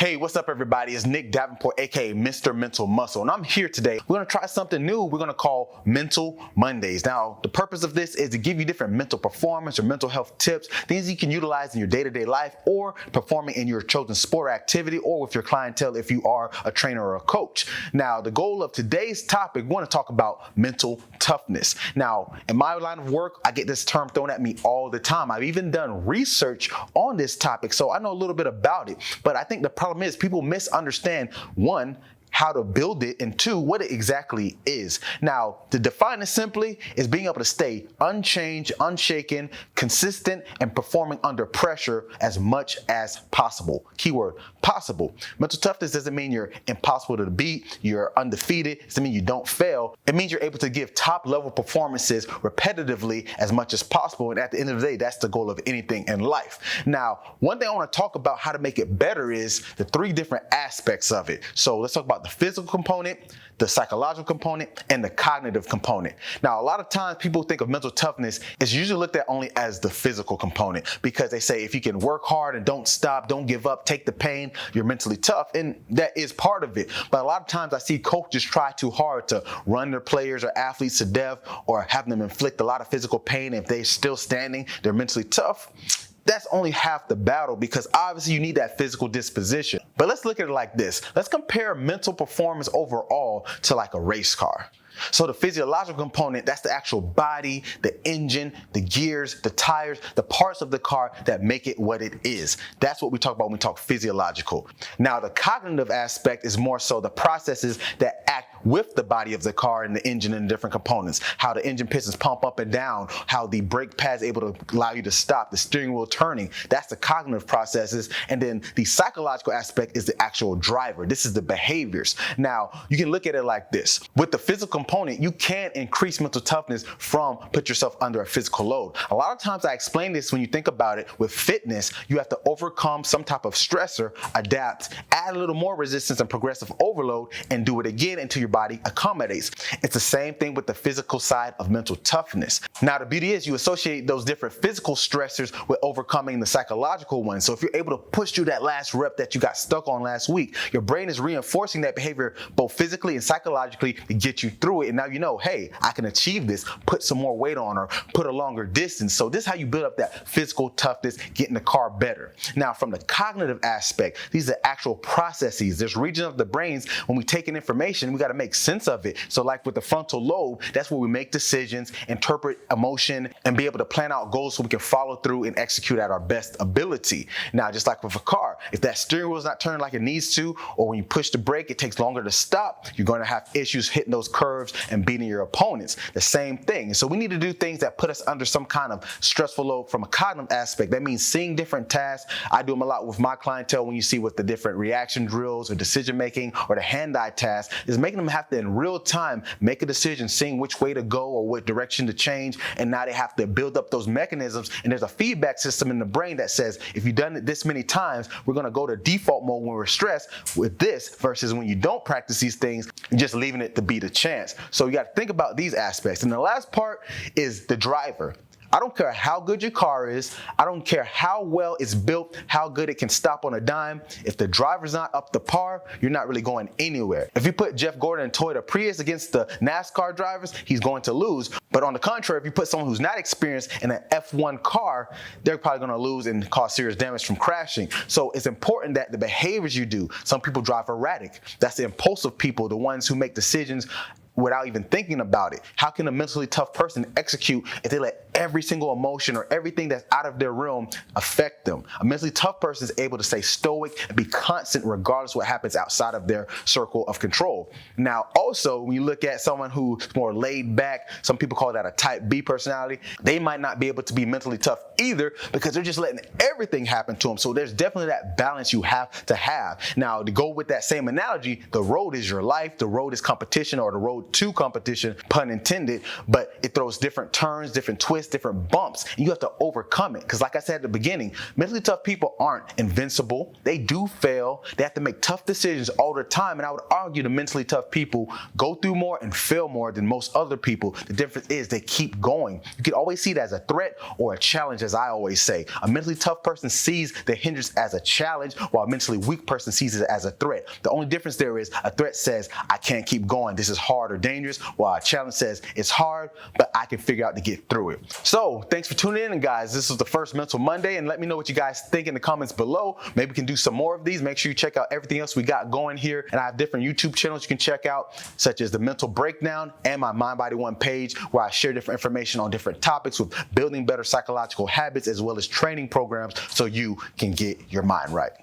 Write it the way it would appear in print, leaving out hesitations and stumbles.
Hey, what's up everybody? It's Nick Davenport, aka Mr. Mental Muscle, and I'm here today. We're gonna try something new we're gonna call Mental Mondays. Now, the purpose of this is to give you different mental performance or mental health tips, things you can utilize in your day-to-day life or performing in your chosen sport activity or with your clientele if you are a trainer or a coach. Now, the goal of today's topic, we wanna talk about mental toughness. Now, in my line of work, I get this term thrown at me all the time. I've even done research on this topic, so I know a little bit about it, but I think the problem is people misunderstand, one, how to build it, and two, what it exactly is. Now, to define it simply is being able to stay unchanged, unshaken, consistent, and performing under pressure as much as possible. Keyword, possible. Mental toughness doesn't mean you're impossible to beat, you're undefeated. It doesn't mean you don't fail. It means you're able to give top level performances repetitively as much as possible, and at the end of the day, that's the goal of anything in life. Now, one thing I want to talk about how to make it better is the three different aspects of it. So let's talk about the physical component, the psychological component, and the cognitive component. Now, a lot of times people think of mental toughness is usually looked at only as the physical component because they say if you can work hard and don't stop, don't give up, take the pain, you're mentally tough, and that is part of it. But a lot of times I see coaches try too hard to run their players or athletes to death or have them inflict a lot of physical pain. If they're still standing, they're mentally tough. That's only half the battle because obviously you need that physical disposition. But let's look at it like this. Let's compare mental performance overall to like a race car. So the physiological component, that's the actual body, the engine, the gears, the tires, the parts of the car that make it what it is. That's what we talk about when we talk physiological. Now, the cognitive aspect is more so the processes that act with the body of the car and the engine and the different components, how the engine pistons pump up and down, how the brake pad is able to allow you to stop, the steering wheel turning. That's the cognitive processes. And then the psychological aspect is the actual driver. This is the behaviors. Now, you can look at it like this. With the physical component, you can increase mental toughness from put yourself under a physical load. A lot of times I explain this when you think about it with fitness, you have to overcome some type of stressor, adapt, add a little more resistance and progressive overload, and do it again until your body accommodates. It's the same thing with the physical side of mental toughness. Now, the beauty is you associate those different physical stressors with overcoming the psychological ones. So if you're able to push through that last rep that you got stuck on last week, your brain is reinforcing that behavior both physically and psychologically to get you through it. And now you know, hey, I can achieve this, put some more weight on or put a longer distance. So this is how you build up that physical toughness, getting the car better. Now, from the cognitive aspect, these are actual processes. There's regions of the brains when we take in information, we got to make sense of it. So like with the frontal lobe, that's where we make decisions, interpret emotion, and be able to plan out goals so we can follow through and execute at our best ability. Now, just like with a car, if that steering wheel is not turning like it needs to, or when you push the brake, it takes longer to stop, you're going to have issues hitting those curves and beating your opponents. The same thing. So we need to do things that put us under some kind of stressful load from a cognitive aspect. That means seeing different tasks. I do them a lot with my clientele when you see with the different reaction drills or decision making or the hand-eye tasks, is making them have to in real time make a decision, seeing which way to go or what direction to change, and now they have to build up those mechanisms, and there's a feedback system in the brain that says if you've done it this many times, we're going to go to default mode when we're stressed with this, versus when you don't practice these things, just leaving it to be the chance. So you got to think about these aspects. And the last part is the driver. I don't care how good your car is. I don't care how well it's built, how good it can stop on a dime. If the driver's not up to par, you're not really going anywhere. If you put Jeff Gordon and Toyota Prius against the NASCAR drivers, he's going to lose. But on the contrary, if you put someone who's not experienced in an F1 car, they're probably going to lose and cause serious damage from crashing. So it's important that the behaviors you do, some people drive erratic. That's the impulsive people, the ones who make decisions without even thinking about it. How can a mentally tough person execute if they let every single emotion or everything that's out of their realm affect them? A mentally tough person is able to stay stoic and be constant regardless of what happens outside of their circle of control. Now, also, when you look at someone who's more laid back, some people call that a type B personality, they might not be able to be mentally tough either because they're just letting everything happen to them. So there's definitely that balance you have to have. Now, to go with that same analogy, the road is your life, the road is competition, or the road to competition, pun intended, but it throws different turns, different twists, different bumps, and you have to overcome it. Because like I said at the beginning, mentally tough people aren't invincible. They do fail. They have to make tough decisions all the time, and I would argue the mentally tough people go through more and fail more than most other people. The difference is they keep going. You can always see it as a threat or a challenge, as I always say. A mentally tough person sees the hindrance as a challenge, while a mentally weak person sees it as a threat. The only difference there is a threat says, I can't keep going. This is hard or dangerous, while a challenge says, it's hard, but I can figure out to get through it. So thanks for tuning in, guys. This was the first Mental Monday, and let me know what you guys think in the comments below. Maybe we can do some more of these. Make sure you check out everything else we got going here. And I have different YouTube channels you can check out, such as the Mental Breakdown and my Mind Body One page, where I share different information on different topics with building better psychological habits, as well as training programs so you can get your mind right.